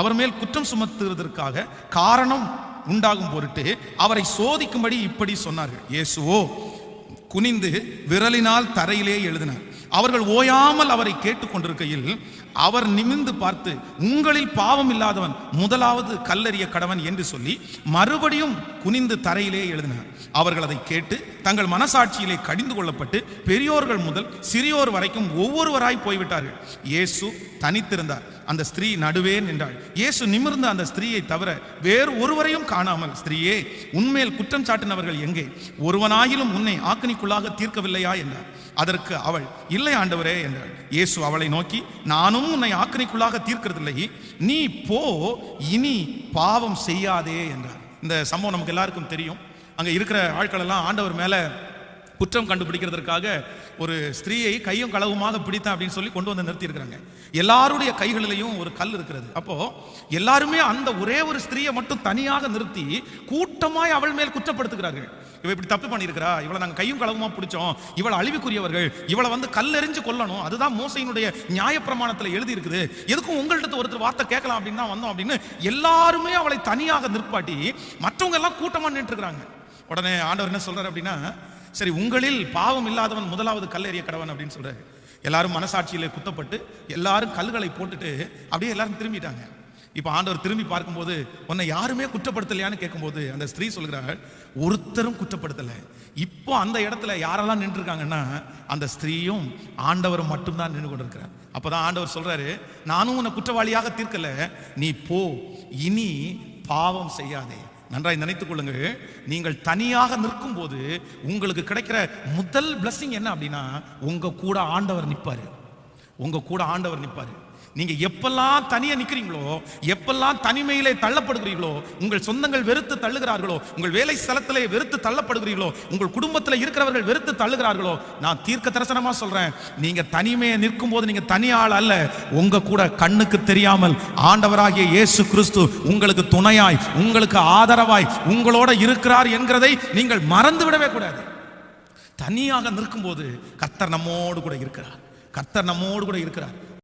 அவர் மேல் குற்றம் சுமத்துவதற்காக காரணம் உண்டாகும் பொருட்டு அவரை சோதிக்கும்படி இப்படி சொன்னார்கள். இயேசுவோ குனிந்து விரலினால் தரையிலே எழுதினார். அவர்கள் ஓயாமல் அவரை கேட்டுக்கொண்டிருக்கையில் அவர் நிமிர்ந்து பார்த்து, உங்களில் பாவம் இல்லாதவன் முதலாவது கல்லெறிய கடவன் என்று சொல்லி மறுபடியும் குனிந்து தரையிலே எழுதினார். அவர்கள் அதை கேட்டு தங்கள் மனசாட்சியிலே கடிந்து கொள்ளப்பட்டு பெரியோர்கள் முதல் சிறியோர் வரைக்கும் ஒவ்வொருவராய் போய்விட்டார்கள். இயேசு தனித்திருந்தார். அந்த ஸ்திரீ நடுவே நின்றாள். இயேசு நிமிர்ந்த அந்த ஸ்திரீயை தவிர வேறு ஒருவரையும் காணாமல், ஸ்திரீயே, உன்மேல் குற்றம் சாட்டினவர்கள் எங்கே? ஒருவனாயிலும் உன்னை ஆக்கினிக்குள்ளாக தீர்க்கவில்லையா என்றார். அதற்கு அவள், இல்லை ஆண்டவரே என்றாள். இயேசு அவளை நோக்கி, நானும் உன்னை ஆக்கினிக்குள்ளாக தீர்க்கிறதில்லை, நீ போ, இனி பாவம் செய்யாதே என்றார். இந்த சம்பவம் நமக்கு எல்லாருக்கும் தெரியும். அங்க இருக்கிற ஆட்கள் எல்லாம் ஆண்டவர் மேல குற்றம் கண்டுபிடிக்கிறதுக்காக ஒரு ஸ்திரீயை கையும் களவுமாக பிடித்தான் அப்படின்னு சொல்லி கொண்டு வந்து நிறுத்தி இருக்கிறாங்க. எல்லாருடைய கைகளிலையும் ஒரு கல் இருக்கிறது. அப்போ எல்லாருமே அந்த ஒரே ஒரு ஸ்திரீயை மட்டும் தனியாக நிறுத்தி கூட்டமாய் அவள் மேல் குற்றப்படுத்துகிறார்கள். இவ இப்படி தப்பு பண்ணியிருக்கிறா, இவளை நாங்கள் கையும் களவுமா பிடிச்சோம், இவளை அழிவுக்குரியவர்கள், இவளை வந்து கல்லெறிஞ்சு கொல்லணும், அதுதான் மோசையினுடைய நியாயப்பிரமாணத்தில் எழுதி இருக்குது, எதுக்கும் உங்கள்கிட்ட ஒருத்தர் வார்த்தை கேட்கலாம் அப்படின்னு தான் வந்தோம் அப்படின்னு எல்லாருமே அவளை தனியாக நிற்பாட்டி மற்றவங்க எல்லாம் கூட்டமா நின்று இருக்கிறாங்க. உடனே ஆண்டவர் என்ன சொல்றாரு அப்படின்னா, சரி, உங்களில் பாவம் இல்லாதவன் முதலாவது கல்லெறிய கடவன் அப்படின்னு சொல்றாரு. எல்லாரும் மனசாட்சியிலே குத்தப்பட்டு எல்லாரும் கல்லுகளை போட்டுட்டு அப்படியே எல்லாரும் திரும்பிட்டாங்க. இப்ப ஆண்டவர் திரும்பி பார்க்கும்போது, உன்னை யாருமே குற்றப்படுத்தலையான்னு கேட்கும்போது அந்த ஸ்திரீ சொல்கிறாள், ஒருத்தரும் குற்றப்படுத்தலை. இப்போ அந்த இடத்துல யாரெல்லாம் நின்று இருக்காங்கன்னா அந்த ஸ்திரீயும் ஆண்டவரும் மட்டும்தான் நின்று கொண்டிருக்கிறார். அப்பதான் ஆண்டவர் சொல்றாரு, நானும் உன்னை குற்றவாளியாக தீர்க்கல, நீ போ, இனி பாவம் செய்யாதே. நன்றாய் நினைத்துக் கொள்ளுங்கள், நீங்கள் தனியாக நிற்கும் போது உங்களுக்கு கிடைக்கிற முதல் பிளஸிங் என்ன அப்படின்னா, உங்க கூட ஆண்டவர் நிற்பாரு. உங்க கூட ஆண்டவர் நிற்பாரு. நீங்க எப்பெல்லாம் தனியா நிக்கிறீங்களோ, எப்பெல்லாம் தனிமையிலே தள்ளப்படுகிறீர்களோ, உங்கள் சொந்தங்கள் வெறுத்து தள்ளுகிறார்களோ, உங்கள் வேலை ஸ்தலத்திலே வெறுத்து தள்ளப்படுகிறீர்களோ, உங்கள் குடும்பத்தில் இருக்கிறவர்கள் வெறுத்து தள்ளுகிறார்களோ, நான் தீர்க்க தரிசனமா சொல்றேன், நீங்க தனிமையை நிற்கும் போது நீங்க தனியாள் அல்ல, உங்க கூட கண்ணுக்கு தெரியாமல் ஆண்டவராகிய இயேசு கிறிஸ்து உங்களுக்கு துணையாய், உங்களுக்கு ஆதரவாய் உங்களோட இருக்கிறார் என்கிறதை நீங்கள் மறந்து விடவே கூடாது. தனியாக நிற்கும் போது கர்த்தர் நம்மோடு கூட இருக்கிறார். கர்த்தர் நம்மோடு கூட இருக்கிறார்.